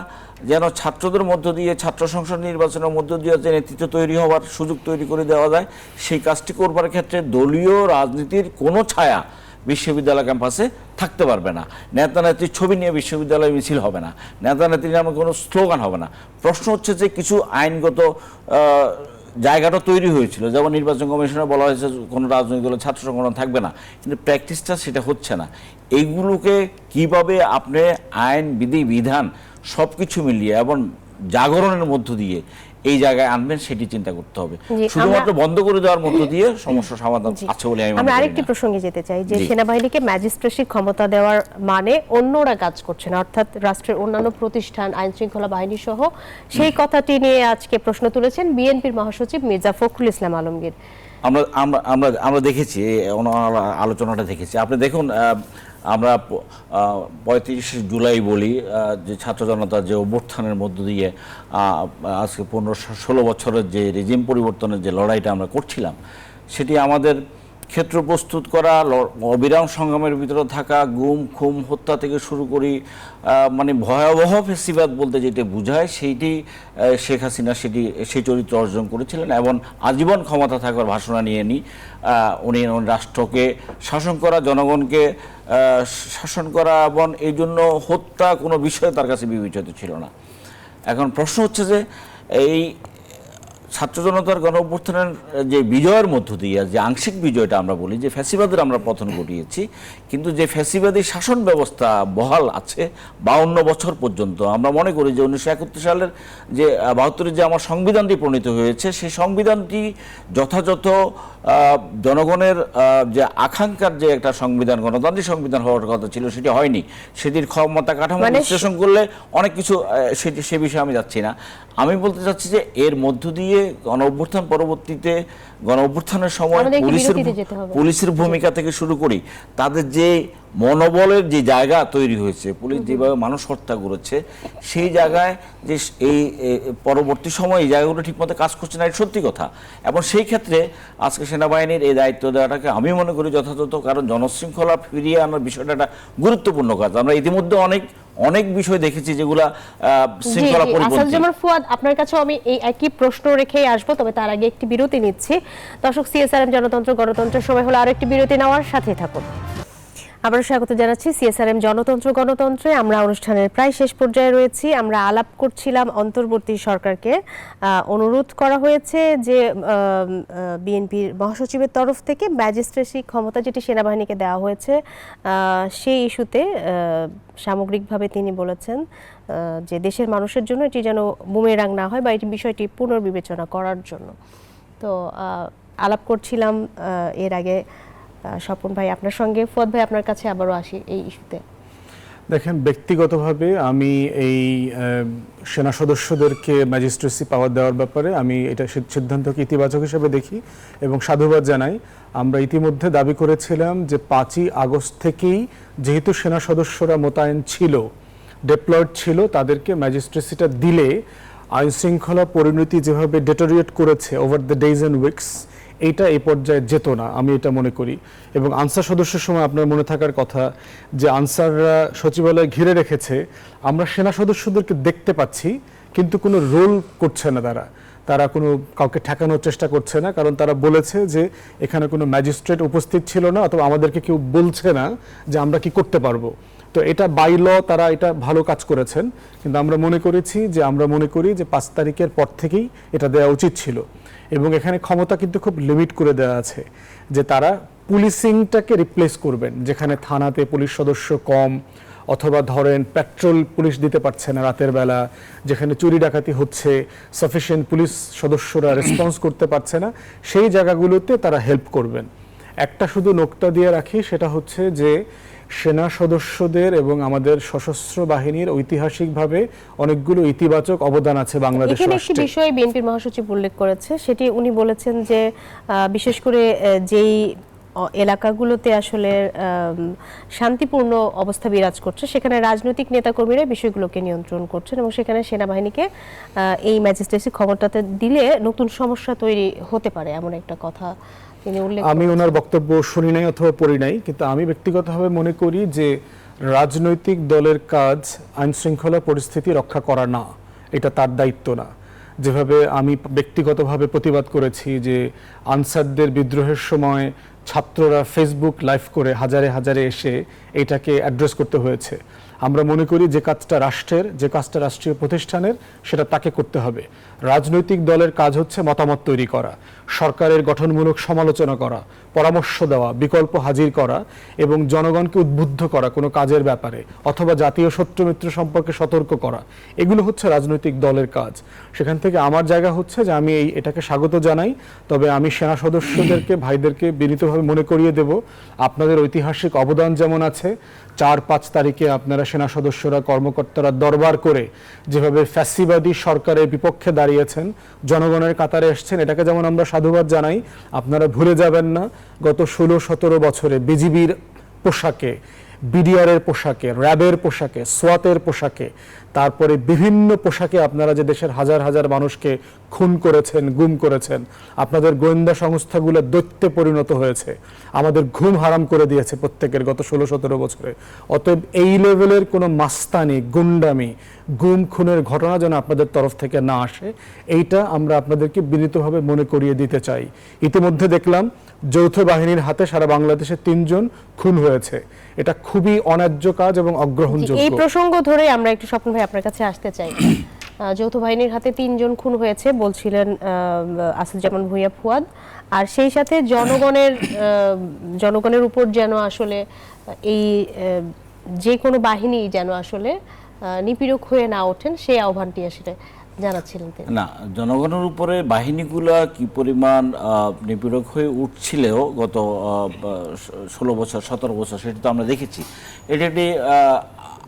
যেন ছাত্রদের মধ্য দিয়ে, ছাত্র সংসদ নির্বাচনের মধ্য দিয়ে যে নেতৃত্ব তৈরি হওয়ার সুযোগ তৈরি করে দেওয়া যায়, সেই কাজটি করবার ক্ষেত্রে দলীয় রাজনীতির কোনো ছায়া বিশ্ববিদ্যালয় ক্যাম্পাসে থাকতে পারবে না। নেতা নেত্রীর ছবি নিয়ে বিশ্ববিদ্যালয় মিছিল হবে না, নেতা নেত্রীর নামে কোনো স্লোগান হবে না। প্রশ্ন হচ্ছে যে কিছু আইনগত জায়গাটা তৈরি হয়েছিল, যেমন নির্বাচন কমিশনে বলা হয়েছে কোনো রাজনৈতিক দলের ছাত্র সংগঠন থাকবে না, কিন্তু প্র্যাকটিসটা সেটা হচ্ছে না। এইগুলোকে কিভাবে আপনি আইন বিধি বিধান সব কিছু মিলিয়ে এবং জাগরণের মধ্য দিয়ে এই জায়গায় আনবেন সেটি চিন্তা করতে হবে। শুধুমাত্র বন্ধ করে দেওয়ার মধ্য দিয়ে সমস্যা সমাধান আছে বলে আমি মনে করি। আমরা আরেকটি প্রসঙ্গে যেতে চাই যে সেনাবাহিনীকে ম্যাজিস্ট্রেসি ক্ষমতা দেওয়ার মানে অন্যরা কাজ করছে না, অর্থাৎ রাষ্ট্রের অন্যান্য প্রতিষ্ঠান, আইন শৃঙ্খলা বাহিনী সহ, সেই কথাটি নিয়ে আজকে প্রশ্ন তুলেছেন বিএনপির মহাসচিব মির্জা ফখরুল ইসলাম আলমগীর। আমরা দেখেছি, আলোচনাটা দেখেছি। আপনি দেখুন, আমরা 35 জুলাই বলি যে ছাত্র জনতা যে অভ্যুত্থানের মধ্য দিয়ে আজকে 15-16 বছরের যে রেজিম পরিবর্তনের যে লড়াইটা আমরা করছিলাম, সেটি আমাদের ক্ষেত্র প্রস্তুত করা, অবিরাম সংগ্রামের ভিতরে থাকা, গুম খুম হত্যা থেকে শুরু করি, মানে ভয়াবহ ফেসিবাদ বলতে যেটা বোঝায় সেইটি শেখ হাসিনা সেই চরিত্র অর্জন করেছিলেন এবং আজীবন ক্ষমতা থাকার ভাষণা নিয়ে উনি রাষ্ট্রকে শাসন করা, জনগণকে শাসন করা, এবং এই জন্য হত্যা কোনো বিষয় তার কাছে বিবেচিত ছিল না। এখন প্রশ্ন হচ্ছে যে এই ছাত্র জনতার গণ অভ্যুত্থানের যে বিজয়ের মধ্য দিয়ে যে আংশিক বিজয়টা আমরা বলি যে ফ্যাসিবাদের আমরা পতন ঘটিয়েছি, কিন্তু যে ফ্যাসিবাদী শাসন ব্যবস্থা বহাল আছে 52 বছর পর্যন্ত, আমরা মনে করি যে 1971 সালের যে 72-এর যে আমার সংবিধানটি প্রণীত হয়েছে, সেই সংবিধানটি যথাযথ জনগণের যে আকাঙ্ক্ষার যে একটা সংবিধান, গণতান্ত্রিক সংবিধান হওয়ার কথা ছিল, সেটি হয়নি। সেটির ক্ষমতা কাঠামো বিশ্লেষণ করলে অনেক কিছু, সে বিষয়ে আমি যাচ্ছি না। আমি বলতে চাচ্ছি যে এর মধ্য দিয়ে গণ অভ্যুত্থান পরবর্তীতে গণ অভ্যুত্থানের সময় পুলিশের ভূমিকা থেকে শুরু করি, তাদের যে মনোবলের যে জায়গা তৈরি হয়েছে, পুলিশ যেভাবে মানুষ হত্যা করেছে, সেই জায়গায় যে এই পরবর্তী সময় এই জায়গাগুলো ঠিকমতো কাজ করছে না, এটা সত্যি কথা। এবং সেই ক্ষেত্রে আজকে সেনাবাহিনীর এই দায়িত্ব দেওয়াটাকে আমি মনে করি যথাযথ, কারণ জনশৃঙ্খলা ফিরিয়ে আনার বিষয়টা একটা গুরুত্বপূর্ণ কাজ। আমরা ইতিমধ্যে অনেক বিষয় দেখেছি যেগুলা শৃঙ্খলা পরিপন্থী। ফুয়াদ, আপনার কাছে আমি এই একই প্রশ্ন রেখেই আসবো, তবে তার আগে একটি বিরতি নিচ্ছি। দর্শক, সিএসআরএম জনতন্ত্র গণতন্ত্রের সময় হলো আরেকটি বিরতি নেওয়ার সাথেই থাকুন। আবারও স্বাগত জানাচ্ছি সিএসআরএম গণতন্ত্রে। আমরা অনুষ্ঠানের প্রায় শেষ পর্যায়ে রয়েছি। আমরা আলাপ করছিলাম অন্তর্বর্তী সরকারকে অনুরোধ করা হয়েছে যে বিএনপির মহাসচিবের তরফ থেকে ম্যাজিস্ট্রেসি ক্ষমতা যেটি সেনাবাহিনীকে দেওয়া হয়েছে, সেই ইস্যুতে সামগ্রিকভাবে তিনি বলেছেন যে দেশের মানুষের জন্য এটি যেন বুমেরাং না হয় বা এটি বিষয়টি পুনর্বিবেচনা করার জন্য। তো আলাপ করছিলাম এর আগে স্বপন ভাই আপনার সঙ্গে, ফুয়াদ ভাই আপনার কাছে আবারও আসি এই ইস্যুতে। দেখেন, ব্যক্তিগতভাবে আমি এই সেনা সদস্যদেরকে ম্যাজিস্ট্রেসি পাওয়ার দেওয়ার ব্যাপারে আমি এটা সিদ্ধান্তকে ইতিবাচক হিসেবে দেখি এবং সাধুবাদ জানাই। আমরা ইতিমধ্যে দাবি করেছিলাম যে 5ই আগস্ট থেকেই যেহেতু সেনা সদস্যরা মোতায়েন ছিল, ডেপ্লয়েড ছিল, তাদেরকে ম্যাজিস্ট্রেসিটা দিলে আইন শৃঙ্খলা পরিণতি যেভাবে ডেটোরিয়েট করেছে over the days and weeks, এইটা এই পর্যায়ে যেত না, আমি এটা মনে করি। এবং আনসার সদস্যের সময় আপনার মনে থাকার কথা যে আনসাররা সচিবালয় ঘিরে রেখেছে, আমরা সেনা সদস্যদেরকে দেখতে পাচ্ছি কিন্তু কোনো রোল করছে না, তারা কোনো কাউকে ঠেকানোর চেষ্টা করছে না, কারণ তারা বলেছে যে এখানে কোনো ম্যাজিস্ট্রেট উপস্থিত ছিল না অথবা আমাদেরকে কেউ বলছে না যে আমরা কি করতে পারবো। তো এটা বাই ল তারা এটা ভালো কাজ করেছেন, কিন্তু আমরা মনে করি যে 5 তারিখের পর থেকেই এটা দেওয়া উচিত ছিল। এবং এখানে ক্ষমতা কিন্তু খুব লিমিট করে দেওয়া আছে যে তারা পুলিশিংটাকে রিপ্লেস করবেন, যেখানে থানাতে পুলিশ সদস্য কম, অথবা ধরেন পেট্রোল পুলিশ দিতে পারছে না রাতের বেলা, যেখানে চুরি ডাকাতি হচ্ছে, সাফিসিয়েন্ট পুলিশ সদস্যরা রেসপন্স করতে পারছে না, সেই জায়গাগুলোতে তারা হেল্প করবেন। একটা শুধু নোকটা দিয়ে রাখি, সেটা হচ্ছে যে সেনা সদস্যদের এবং আমাদের সশস্ত্র বাহিনীর ঐতিহাসিকভাবে অনেকগুলো ইতিবাচক অবদান আছে বাংলাদেশ এখানে একটি রাষ্ট্রে। বিষয় বিএনপির মহাসচিব উল্লেখ করেছে, সেটি উনি বলেছেন যে বিশেষ করে যেই এলাকাগুলোতে আসলে শান্তিপূর্ণ অবস্থা বিরাজ করছে সেখানে রাজনৈতিক নেতাকর্মীরা বিষয়গুলোকে নিয়ন্ত্রণ করছেন এবং সেখানে সেনাবাহিনীকে এই ম্যাজিস্ট্রেসি ক্ষমতাতে দিলে নতুন সমস্যা তৈরি হতে পারে, এমন একটা কথা তিনি উল্লেখ আমি ওনার বক্তব্য শুনি নাই অথবা পড়ি নাই, কিন্তু আমি ব্যক্তিগতভাবে মনে করি যে রাজনৈতিক দলের কাজ আইন শৃঙ্খলা পরিস্থিতি রক্ষা করা না, এটা তার দায়িত্ব না। যেভাবে আমি ব্যক্তিগতভাবে প্রতিবাদ করেছি যে আনসারদের বিদ্রোহের সময় ছাত্ররা ফেসবুক লাইভ করে হাজারে হাজারে এসে এটাকে অ্যাড্রেস করতে হয়েছে, আমরা মনে করি যে কাজটা রাষ্ট্রের, যে কাজটা রাষ্ট্রীয় প্রতিষ্ঠানের, সেটা তাকে করতে হবে। রাজনৈতিক দলের কাজ হচ্ছে মতামত তৈরি করা, সরকারের গঠনমূলক সমালোচনা করা, পরামর্শ দেওয়া, বিকল্প হাজির করা এবং জনগণকে উদ্বুদ্ধ করা কোনো কাজের ব্যাপারে, অথবা জাতীয় শত্রু মিত্র সম্পর্কে সতর্ক করা। এগুলো হচ্ছে রাজনৈতিক দলের কাজ। সেখান থেকে আমার জায়গা হচ্ছে যে আমি এটাকে স্বাগত জানাই, তবে আমি সেনা সদস্যদেরকে, ভাইদেরকে বিনীতভাবে মনে করিয়ে দেব আপনাদের ঐতিহাসিক অবদান যেমন আছে। 4-5 তারিখে আপনারা সেনা সদস্যরা, কর্মকর্তারা দরবার করে যেভাবে ফ্যাসিবাদী সরকারের বিপক্ষে দাঁড়িয়েছেন, জনগণের কাতারে এসেছেন, এটাকে যেমন আমরা সাধুবাদ জানাই, আপনারা ভুলে যাবেন না গত 16-17 বছরে বিজিবির পোশাকে, বিডিআরের পোশাকে, র্যাবের পোশাকে, সোয়াতের পোশাকে, তারপরে বিভিন্ন পোশাকে আপনারা যে দেশের হাজার হাজার মানুষকে খুন করেছেন, গুম করেছেন, আপনাদের গোয়েন্দা সংস্থাগুলো দৈত্যে পরিণত হয়েছে, আমাদের ঘুম হারাম করে দিয়েছে প্রত্যেকের গত 16-17 বছরে। অতএব এই লেভেলের কোনো মাস্তানি, গুন্ডামি, গুম খুনের ঘটনা যেন আপনাদের তরফ থেকে না আসে, এইটা আমরা আপনাদেরকে বিনীতভাবে মনে করিয়ে দিতে চাই। ইতিমধ্যে দেখলাম যৌথ বাহিনীর হাতে সারা বাংলাদেশে 3 জন খুন হয়েছে, এটা খুবই অন্যায্য কাজ এবং অগ্রহণযোগ্য। এই প্রসঙ্গ ধরে আমরা একটু স্বপ্ন ভাই আপনার কাছে আসতে চাই। যৌথ বাহিনীর হাতে 3 জন খুন হয়েছে বলছিলেন আসাদুজ্জামান ভূঁইয়া ফুয়াদ, আর সেই সাথে জনগণের উপর যেন আসলে এই যে কোনো বাহিনী যেন আসলে নিপীড়ক হয়ে না ওঠেন, সেই আহ্বানটি আসলে জানাচ্ছিলেন তিনি। না, জনগণের উপরে বাহিনীগুলা কি পরিমাণ নিপীড়ক হয়ে উঠছিলেও গত 16 বছর 17 বছর, সেটা তো আমরা দেখেছি। এটা একটি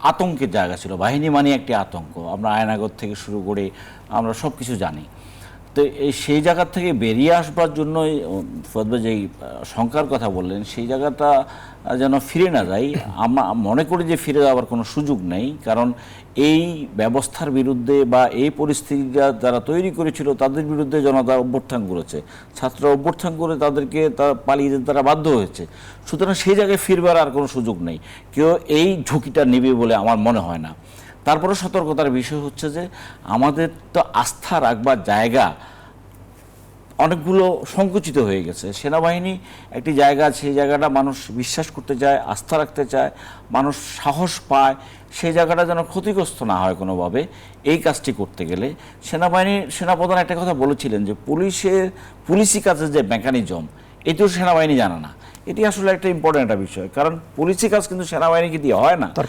আতঙ্কের জায়গা ছিল, বাহিনী মানে একটি আতঙ্ক। আমরা আয়নাগর থেকে শুরু করে আমরা সব কিছু জানি। তো সেই জায়গা থেকে বেরিয়ে আসবার জন্য ফুয়াদ ভাই যেই শঙ্কার কথা বললেন, সেই জায়গাটা যেন ফিরে না যায়। আমরা মনে করি যে ফিরে যাওয়ার কোনো সুযোগ নেই, কারণ এই ব্যবস্থার বিরুদ্ধে বা এই পরিস্থিতিটা যারা তৈরি করেছিল তাদের বিরুদ্ধে জনতা অভ্যুত্থান করেছে, ছাত্ররা অভ্যুত্থান করে তাদেরকে পালিয়ে যেতে তারা বাধ্য হয়েছে। সুতরাং সেই জায়গায় ফিরবার আর কোনো সুযোগ নেই, কেউ এই ঝুঁকিটা নেবে বলে আমার মনে হয় না। তারপরে সতর্কতার বিষয় হচ্ছে যে আমাদের তো আস্থা রাখবার জায়গা অনেকগুলো সংকুচিত হয়ে গেছে। সেনাবাহিনী একটি জায়গা, সেই জায়গাটা মানুষ বিশ্বাস করতে চায়, আস্থা রাখতে চায়, মানুষ সাহস পায়, সেই জায়গাটা যেন ক্ষতিগ্রস্ত না হয় কোনোভাবে। এই কাজটি করতে গেলে সেনাপ্রধান একটা কথা বলেছিলেন যে পুলিশি কাজের যে মেকানিজম, এটিও সেনাবাহিনী জানে না। এটি আসলে একটা ইম্পর্টেন্ট একটা বিষয়, কারণ পুলিশি কাজ কিন্তু সেনাবাহিনীকে দিয়ে হয় না, তার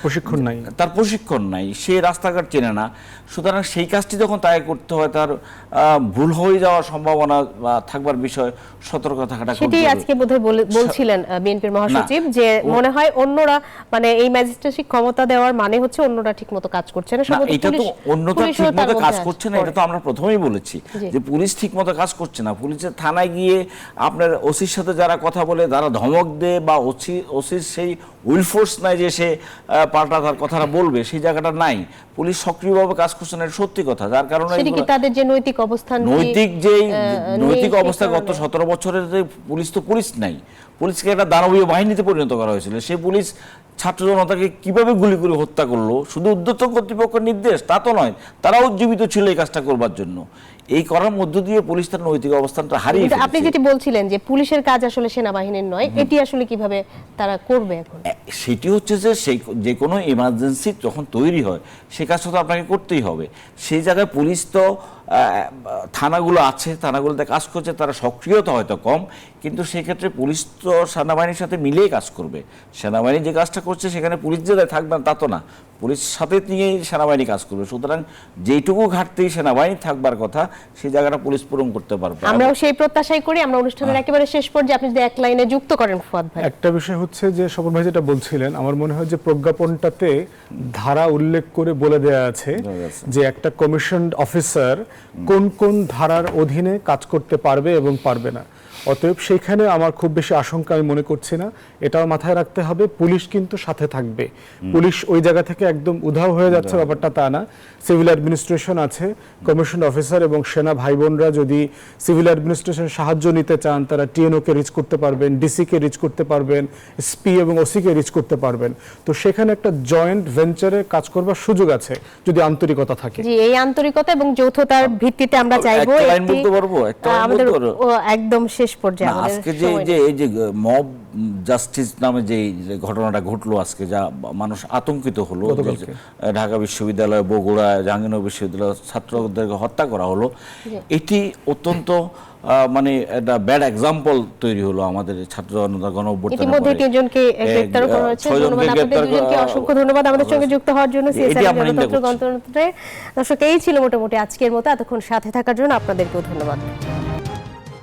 প্রশিক্ষণ নাই, সে রাস্তাঘাট চেনে না। সুতরাং সেই কাজটি যখন তাই করতে হয়, তার ভুল হয়ে যাওয়ার সম্ভাবনা থাকবার বিষয় সতর্ক থাকাটা। সেটি আজকে বোধহয় বলছিলেন বিএনপির মহাসচিব যে মনে হয় অন্যরা, মানে এই ম্যাজিস্ট্রেসি ক্ষমতা দেওয়ার মানে হচ্ছে অন্যরা ঠিকমতো কাজ করছে না। এটা তো অন্যরা ঠিকমতো কাজ করছে না, এটা তো আমরা প্রথমেই বলেছি যে পুলিশ ঠিকমতো কাজ করছে না। পুলিশের থানায় গিয়ে আপনার ওসির সাথে যারা কথা বলে, যারা ধমক দেয়, বা ওসির সেই উইল ফোর্স নাই যে সে পাল্টা তার কথাটা বলবে, সেই জায়গাটা নাই। পুলিশ সক্রিয়ভাবে কাজ করছে না, এটা সত্যি কথা। যার কারণে তাদের যে নৈতিক অবস্থা গত 17 বছরের যে পুলিশ, তো পুলিশ নাই, পুলিশকে একটা দানবীয় বাহিনীতে পরিণত করা হয়েছিল। সেই পুলিশ ছাত্র জনতাকে কিভাবে গুলি করে হত্যা করলো, শুধু ঊর্ধ্বতন কর্তৃপক্ষের নির্দেশ তা তো নয়, তারাও উজ্জীবিত ছিল এই কাজটা করবার জন্য। এই করার মধ্য দিয়ে পুলিশ তার নৈতিক অবস্থানটা হারিয়ে ফেলেছে। আপনি যেটি বলছিলেন যে পুলিশের কাজ আসলে সেনাবাহিনীর নয়, এটি আসলে কিভাবে তারা করবে এখন? সেটি হচ্ছে যে যে কোনো এমার্জেন্সি যখন তৈরি হয়, সে কাজটা তো আপনাকে করতেই হবে। সেই জায়গায় পুলিশ তো থানাগুলো আছে, থানাগুলোতে কাজ করছে, তারা সক্রিয়তা হয়তো কম, কিন্তু সেক্ষেত্রে পুলিশ তো সেনাবাহিনীর সাথে মিলিয়ে কাজ করবে। সেনাবাহিনী যে কাজটা করছে সেখানে পুলিশ যে থাকবে না তা তো না, পুলিশ সাথে নিয়েই সেনাবাহিনী কাজ করবে। সুতরাং যেইটুকু ঘাটতি সেনাবাহিনী থাকবার কথা সেই জায়গাটা পুলিশ পূরণ করতে পারবে। আমরাও সেই প্রত্যাশাই করি। আমরা অনুষ্ঠানের একেবারে শেষ পর্যায়ে আপনি যদি এক লাইনে যুক্ত করেন ফুয়াদ ভাই। একটা বিষয় হচ্ছে যে স্বপন ভাই যেটা বলছিলেন, আমার মনে হয় যে প্রজ্ঞাপনটাতে ধারা উল্লেখ করে বলে দেয়া আছে যে একটা কমিশন অফিসার কোন কোন ধারার অধীনে কাজ করতে পারবে এবং পারবে না। অতএব সেইখানে আমার খুব বেশি আশঙ্কা আমি মনে করছি না। এটাও মাথায় রাখতে হবে, পুলিশ কিন্তু সাথে থাকবে। পুলিশ ওই জায়গা থেকে একদম উধাও হয়ে যাচ্ছে ব্যাপারটা তা না। সিভিল অ্যাডমিনিস্ট্রেশন আছে, কমিশন অফিসার এবং সেনা ভাই বোনরা যদি সিভিল অ্যাডমিনিস্ট্রেশন সাহায্য নিতে চান তারা টিএনও কে রিচ করতে পারবেন, ডিসি কে রিচ করতে পারবেন, এসপি এবং ওসি কে রিচ করতে পারবেন। তো সেখানে একটা জয়েন্ট ভেঞ্চারে কাজ করবার সুযোগ আছে যদি আন্তরিকতা থাকে। জি, এই আন্তরিকতা এবং যৌথতার ভিত্তিতে আমরা চাইবো একটা লাইন বলতে পারবো, একটা লাইন আমাদের বলতে পারবো। একদম শেষ পর্যায়ে না, আমাদের আজকে যে সময় যে নেই। এই যে মব জাস্টিস নামে যে ঘটনাটা ঘটলো আজকে, যা মানুষ আতঙ্কিত হলো, গতকালকে। যে ঢাকা বিশ্ববিদ্যালয়, বগুড়া, জাহাঙ্গীরনগর বিশ্ববিদ্যালয় ছাত্রদেরকে হত্যা করা হলো, এটি অত্যন্ত মানে একটা ব্যাড এক্সাম্পল তৈরি হলো আমাদের ছাত্র জনতা গণ অভ্যুত্থানের ইতিমধ্যে পরে। 3 জনকে গ্রেফতার করা হয়েছে। 6 জনকে ধন্যবাদ আপনাদের গ্রেফতার দুজনকে, অসংখ্য ধন্যবাদ আমাদের সঙ্গে যুক্ত হওয়ার জন্য। এটি সিএসআর আমরা নিন্দা গণতন্ত্র করছি। গণতন্ত্রে দর্শক এই ছিল মোটামুটি আজকের মতো। এতক্ষণ সাথে থাকার জন্য আপনাদেরকেও ধন্যবাদ।